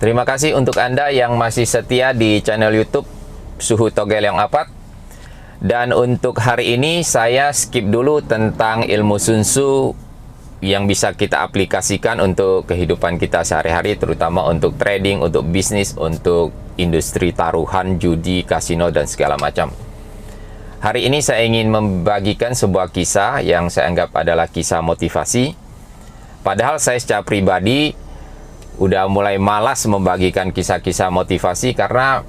Terima kasih untuk Anda yang masih setia di channel YouTube Suhu Togel yang Apat. Dan untuk hari ini saya skip dulu tentang ilmu Sun Tzu yang bisa kita aplikasikan untuk kehidupan kita sehari-hari, terutama untuk trading, untuk bisnis, untuk industri taruhan, judi, kasino, dan segala macam. Hari ini saya ingin membagikan sebuah kisah yang saya anggap adalah kisah motivasi. Padahal saya secara pribadi udah mulai malas membagikan kisah-kisah motivasi karena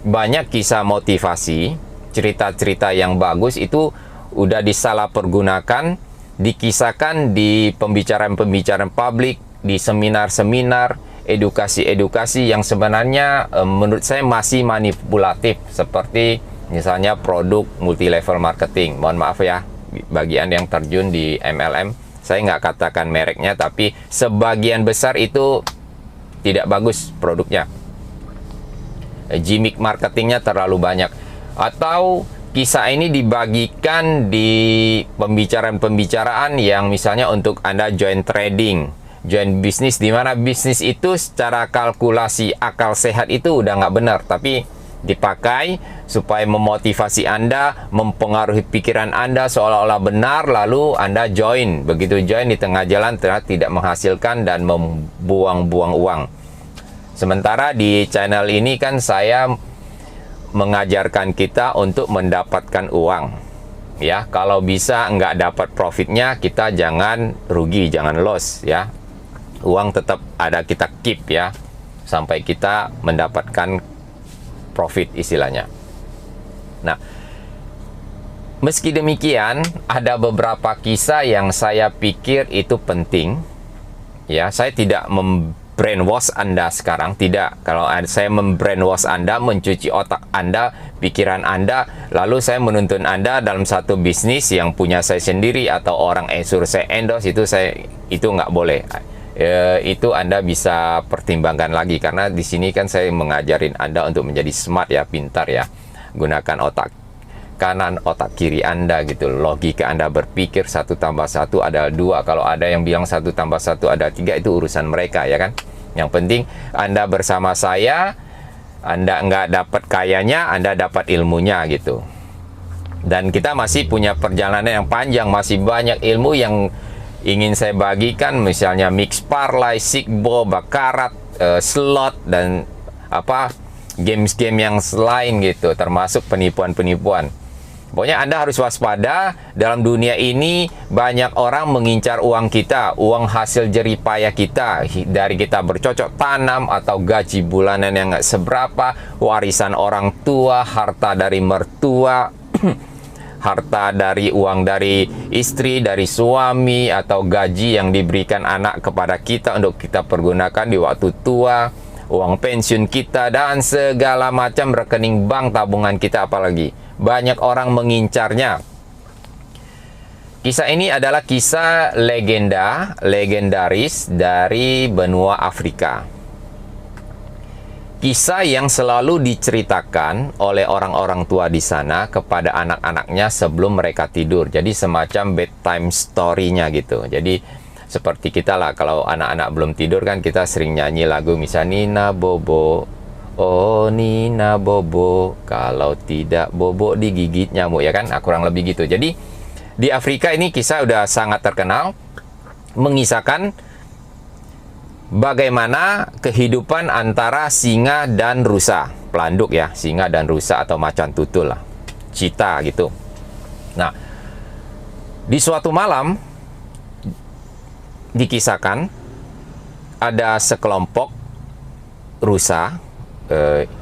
banyak kisah motivasi, cerita-cerita yang bagus itu udah disalahpergunakan, dikisahkan di pembicaraan-pembicaraan publik, di seminar-seminar, edukasi-edukasi yang sebenarnya menurut saya masih manipulatif, seperti misalnya produk multi-level marketing. Mohon maaf ya bagi Anda yang terjun di MLM, saya nggak katakan mereknya, tapi sebagian besar itu tidak bagus produknya. Gimmick marketingnya terlalu banyak. Atau kisah ini dibagikan di pembicaraan-pembicaraan yang misalnya untuk Anda join trading, join bisnis, di mana bisnis itu secara kalkulasi akal sehat itu udah nggak benar, tapi dipakai supaya memotivasi Anda, mempengaruhi pikiran Anda seolah-olah benar, lalu Anda join. Begitu join, di tengah jalan ternyata tidak menghasilkan dan membuang-buang uang. Sementara di channel ini kan saya mengajarkan kita untuk mendapatkan uang. Ya, kalau bisa nggak dapat profitnya, kita jangan rugi, jangan loss ya. Uang tetap ada, kita keep ya, sampai kita mendapatkan profit istilahnya. Nah, meski demikian ada beberapa kisah yang saya pikir itu penting. Ya, saya tidak brainwash Anda sekarang, tidak. Kalau saya membrainwash Anda, mencuci otak Anda, pikiran Anda, lalu saya menuntun Anda dalam satu bisnis yang punya saya sendiri atau orang suruh saya endorse, itu nggak boleh. Itu Anda bisa pertimbangkan lagi, karena di sini kan saya mengajarin Anda untuk menjadi smart ya, pintar ya. Gunakan otak kanan, otak kiri Anda gitu. Logika Anda berpikir 1 tambah 1 adalah 2. Kalau ada yang bilang 1 tambah 1 adalah 3, itu urusan mereka ya kan. Yang penting Anda bersama saya, Anda nggak dapat kayanya, Anda dapat ilmunya gitu. Dan kita masih punya perjalanan yang panjang, masih banyak ilmu yang ingin saya bagikan, misalnya mix parlay, sikbo, bakarat, slot, dan games-game yang lain gitu, termasuk penipuan-penipuan. Pokoknya Anda harus waspada. Dalam dunia ini banyak orang mengincar uang kita, uang hasil jeripayah kita, dari kita bercocok tanam atau gaji bulanan yang nggak seberapa, warisan orang tua, harta dari mertua, harta dari uang dari istri, dari suami, atau gaji yang diberikan anak kepada kita untuk kita pergunakan di waktu tua, uang pensiun kita, dan segala macam rekening bank, tabungan kita apalagi. Banyak orang mengincarnya. Kisah ini adalah kisah legendaris dari benua Afrika. Kisah yang selalu diceritakan oleh orang-orang tua di sana kepada anak-anaknya sebelum mereka tidur. Jadi semacam bedtime story-nya gitu. Jadi seperti kita lah, kalau anak-anak belum tidur kan kita sering nyanyi lagu misalnya Nina Bobo, oh Nina Bobo, kalau tidak bobo digigit nyamuk ya kan. Nah, kurang lebih gitu. Jadi di Afrika ini kisah udah sangat terkenal, mengisahkan bagaimana kehidupan antara singa dan rusa, pelanduk ya, singa dan rusa atau macan tutul lah, cheetah gitu. Nah, di suatu malam dikisahkan ada sekelompok rusa,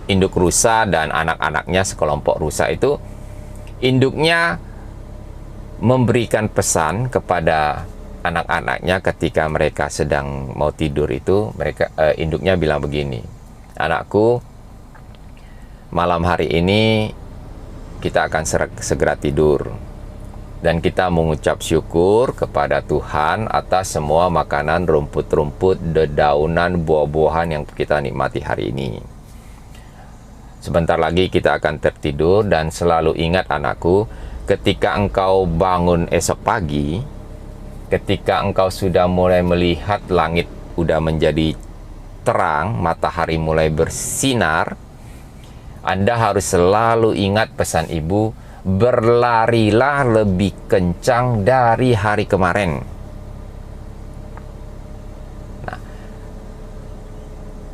induk rusa dan anak-anaknya. Sekelompok rusa itu, induknya memberikan pesan kepada anak-anaknya ketika mereka sedang mau tidur itu. Induknya bilang begini, anakku, malam hari ini kita akan segera tidur, dan kita mengucap syukur kepada Tuhan atas semua makanan, rumput-rumput, dedaunan, buah-buahan yang kita nikmati hari ini. Sebentar lagi kita akan tertidur, dan selalu ingat anakku, ketika engkau bangun esok pagi, ketika engkau sudah mulai melihat langit udah menjadi terang, matahari mulai bersinar, Anda harus selalu ingat pesan ibu, berlarilah lebih kencang dari hari kemarin. Nah,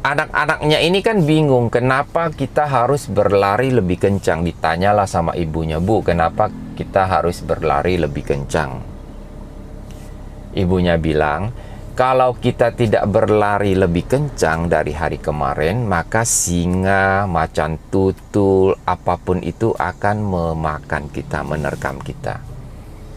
anak-anaknya ini kan bingung, kenapa kita harus berlari lebih kencang. Ditanyalah sama ibunya, Bu, kenapa kita harus berlari lebih kencang? Ibunya bilang, kalau kita tidak berlari lebih kencang dari hari kemarin, maka singa, macan tutul, apapun itu akan memakan kita, menerkam kita.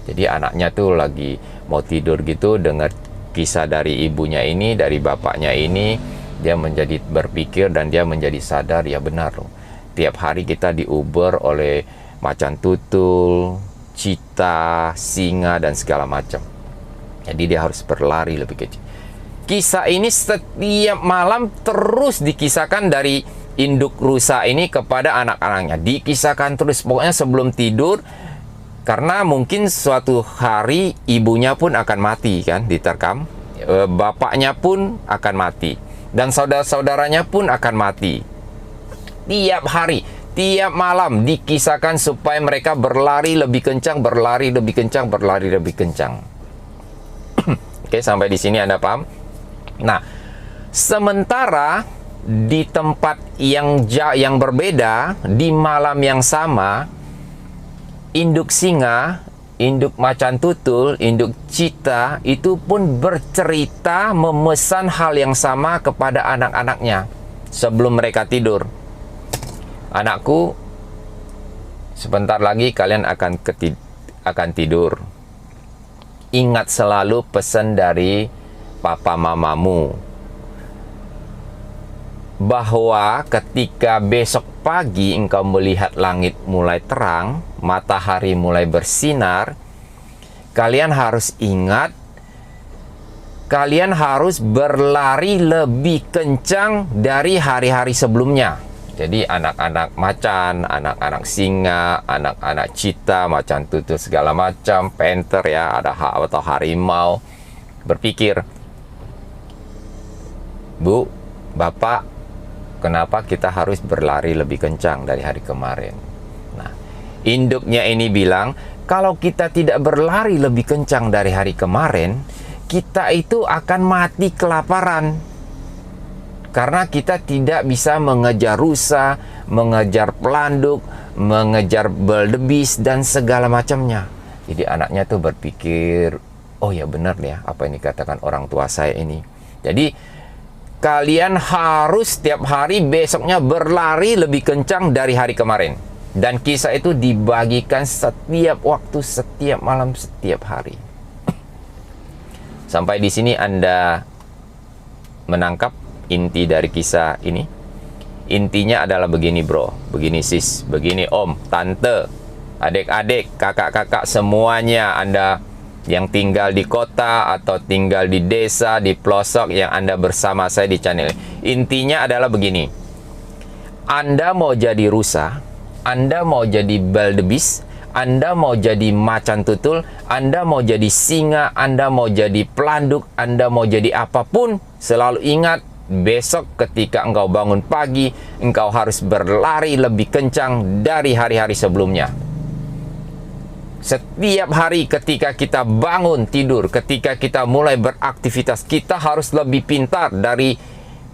Jadi anaknya tuh lagi mau tidur gitu, dengar kisah dari ibunya ini, dari bapaknya ini, dia menjadi berpikir dan dia menjadi sadar, ya benar loh. Tiap hari kita diuber oleh macan tutul, cita, singa, dan segala macam. Jadi dia harus berlari lebih kecil. Kisah ini setiap malam terus dikisahkan dari induk rusa ini kepada anak-anaknya. Dikisahkan terus, pokoknya sebelum tidur. Karena mungkin suatu hari ibunya pun akan mati kan, diterkam. Bapaknya pun akan mati. Dan saudara-saudaranya pun akan mati. Tiap hari, tiap malam dikisahkan supaya mereka berlari lebih kencang, berlari lebih kencang, berlari lebih kencang. Oke, sampai di sini Anda paham? Nah, sementara di tempat yang berbeda, di malam yang sama, induk singa, induk macan tutul, induk cita itu pun bercerita memesan hal yang sama kepada anak-anaknya sebelum mereka tidur. Anakku, sebentar lagi kalian akan tidur. Ingat selalu pesan dari papa mamamu, bahwa ketika besok pagi engkau melihat langit mulai terang, matahari mulai bersinar, kalian harus ingat, kalian harus berlari lebih kencang dari hari-hari sebelumnya. Jadi anak-anak macan, anak-anak singa, anak-anak cita, macan tutul segala macam, panther ya, ada atau harimau, berpikir, Bu, Bapak, kenapa kita harus berlari lebih kencang dari hari kemarin? Nah, induknya ini bilang, kalau kita tidak berlari lebih kencang dari hari kemarin, kita itu akan mati kelaparan. Karena kita tidak bisa mengejar rusa, mengejar pelanduk, mengejar belbis, dan segala macamnya. Jadi anaknya tuh berpikir, oh ya benar ya, apa yang dikatakan orang tua saya ini. Jadi kalian harus setiap hari besoknya berlari lebih kencang dari hari kemarin. Dan kisah itu dibagikan setiap waktu, setiap malam, setiap hari. Sampai di sini Anda menangkap inti dari kisah ini. Intinya adalah begini bro, begini sis, begini om, tante, adik-adik, kakak-kakak, semuanya Anda yang tinggal di kota atau tinggal di desa, di pelosok yang Anda bersama saya di channel ini. Intinya adalah begini, Anda mau jadi rusa, Anda mau jadi belbis, Anda mau jadi macan tutul, Anda mau jadi singa, Anda mau jadi pelanduk, Anda mau jadi apapun, selalu ingat, besok ketika engkau bangun pagi, engkau harus berlari lebih kencang dari hari-hari sebelumnya. Setiap hari ketika kita bangun tidur, ketika kita mulai beraktivitas, kita harus lebih pintar dari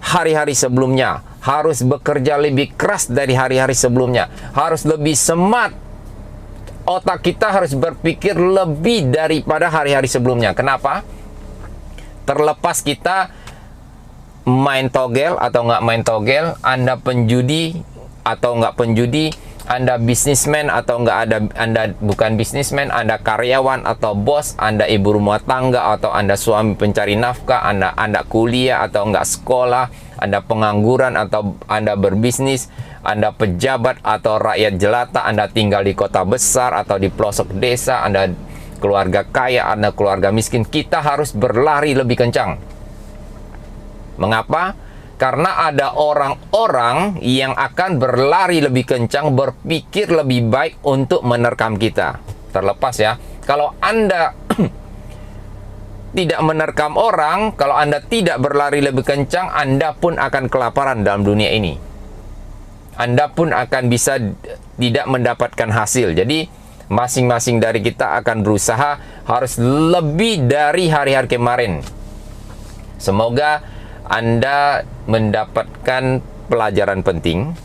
hari-hari sebelumnya. Harus bekerja lebih keras dari hari-hari sebelumnya. Harus lebih smart. Otak kita harus berpikir lebih daripada hari-hari sebelumnya. Kenapa? Terlepas kita main togel atau nggak main togel, Anda penjudi atau nggak penjudi, Anda bisnismen atau nggak ada, Anda bukan bisnismen, Anda karyawan atau bos, Anda ibu rumah tangga atau Anda suami pencari nafkah, Anda kuliah atau nggak sekolah, Anda pengangguran atau Anda berbisnis, Anda pejabat atau rakyat jelata, Anda tinggal di kota besar atau di pelosok desa, Anda keluarga kaya, Anda keluarga miskin, kita harus berlari lebih kencang. Mengapa? Karena ada orang-orang yang akan berlari lebih kencang, berpikir lebih baik untuk menerkam kita. Terlepas ya, kalau Anda tidak menerkam orang, kalau Anda tidak berlari lebih kencang, Anda pun akan kelaparan dalam dunia ini. Anda pun akan bisa tidak mendapatkan hasil. Jadi masing-masing dari kita akan berusaha harus lebih dari hari-hari kemarin. Semoga Anda mendapatkan pelajaran penting,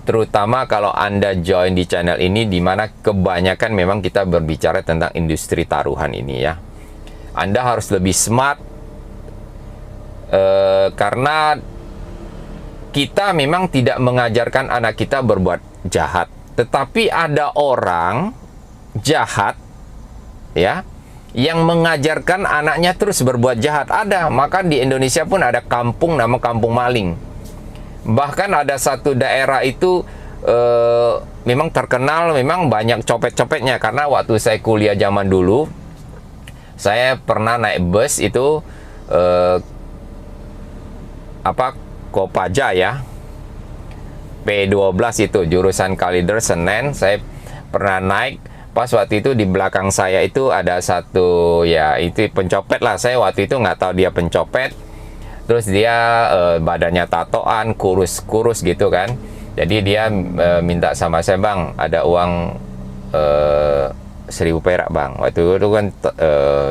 terutama kalau Anda join di channel ini, di mana kebanyakan memang kita berbicara tentang industri taruhan ini ya. Anda harus lebih smart, karena kita memang tidak mengajarkan anak kita berbuat jahat, tetapi ada orang jahat ya yang mengajarkan anaknya terus berbuat jahat. Ada, maka di Indonesia pun ada kampung nama kampung maling. Bahkan ada satu daerah itu memang terkenal, memang banyak copet-copetnya. Karena waktu saya kuliah zaman dulu, saya pernah naik bus itu Kopaja ya, P12 itu jurusan Kalider Senen. Saya pernah naik. Pas waktu itu di belakang saya itu ada satu ya itu pencopet lah. Saya waktu itu nggak tahu dia pencopet. Terus dia badannya tatoan, kurus-kurus gitu kan. Jadi dia minta sama saya, "Bang, ada uang 1.000 perak bang." Waktu itu kan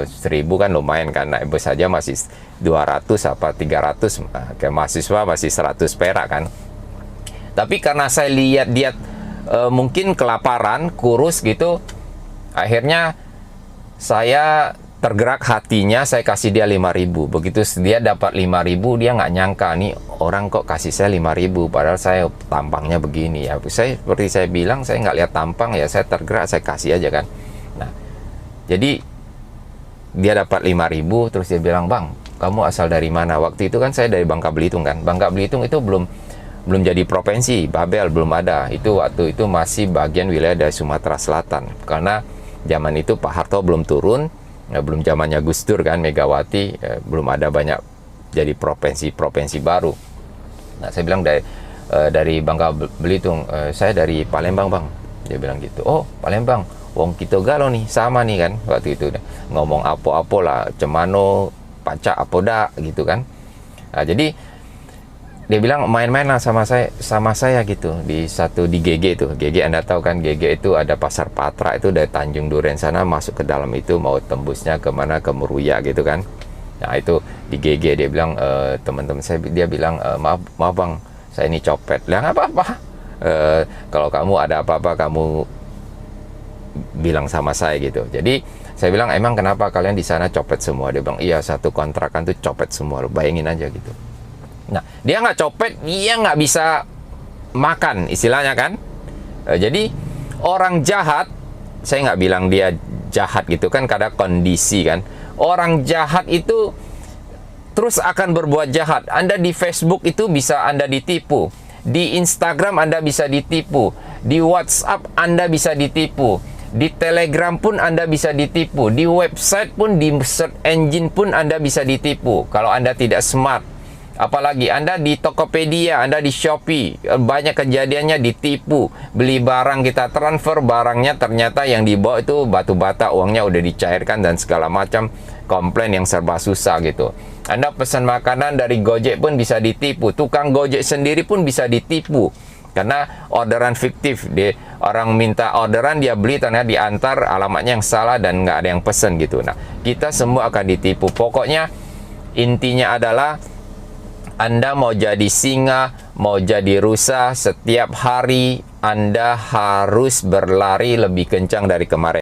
1.000 kan lumayan kan, naik bus saja masih 200 apa 300, kayak mahasiswa masih 100 perak kan. Tapi karena saya lihat dia mungkin kelaparan, kurus gitu, akhirnya saya tergerak hatinya, saya kasih dia 5.000. Begitu dia dapat 5.000, dia nggak nyangka nih orang kok kasih saya 5.000, padahal saya tampangnya begini ya. Saya seperti saya bilang, saya nggak lihat tampang ya, saya tergerak, saya kasih aja kan. Nah, jadi dia dapat 5.000, terus dia bilang, "Bang, kamu asal dari mana?" Waktu itu kan saya dari Bangka Belitung kan. Bangka Belitung itu belum jadi provinsi, Babel belum ada. Itu waktu itu masih bagian wilayah dari Sumatera Selatan. Karena zaman itu Pak Harto belum turun, belum zamannya Gus Dur kan, Megawati, belum ada banyak jadi provinsi baru. Nah, saya bilang dari Bangka Belitung, "Saya dari Palembang bang." Dia bilang gitu. "Oh, Palembang, wong kita galau nih, sama nih kan." Waktu itu ngomong apa-apa lah, cemano, pacak apa dak gitu kan. Nah, jadi dia bilang main-main lah sama saya gitu di GG itu. GG Anda tahu kan, GG itu ada pasar Patra, itu dari Tanjung Duren sana masuk ke dalam itu, mau tembusnya kemana, ke Meruya gitu kan. Nah itu di GG dia bilang, teman-teman saya, dia bilang, maaf bang, saya ini copet." Bilang apa-apa, kalau kamu ada apa-apa kamu bilang sama saya gitu. Jadi saya bilang, "Emang kenapa kalian di sana copet semua?" Dia bilang, "Iya, satu kontrakan tuh copet semua, bayangin aja gitu." Nah, dia nggak copet, dia nggak bisa makan, istilahnya kan. Jadi orang jahat, saya nggak bilang dia jahat gitu kan, kadang kondisi kan. Orang jahat itu terus akan berbuat jahat. Anda di Facebook itu bisa Anda ditipu, di Instagram Anda bisa ditipu, di WhatsApp Anda bisa ditipu, di Telegram pun Anda bisa ditipu, di website pun, di search engine pun Anda bisa ditipu kalau Anda tidak smart. Apalagi Anda di Tokopedia, Anda di Shopee, banyak kejadiannya ditipu. Beli barang, kita transfer barangnya, ternyata yang dibawa itu batu bata, uangnya udah dicairkan dan segala macam, komplain yang serba susah gitu. Anda pesan makanan dari Gojek pun bisa ditipu, tukang Gojek sendiri pun bisa ditipu. Karena orderan fiktif, orang minta orderan, dia beli, ternyata diantar alamatnya yang salah dan nggak ada yang pesen gitu. Nah, kita semua akan ditipu. Pokoknya intinya adalah Anda mau jadi singa, mau jadi rusa, setiap hari Anda harus berlari lebih kencang dari kemarin.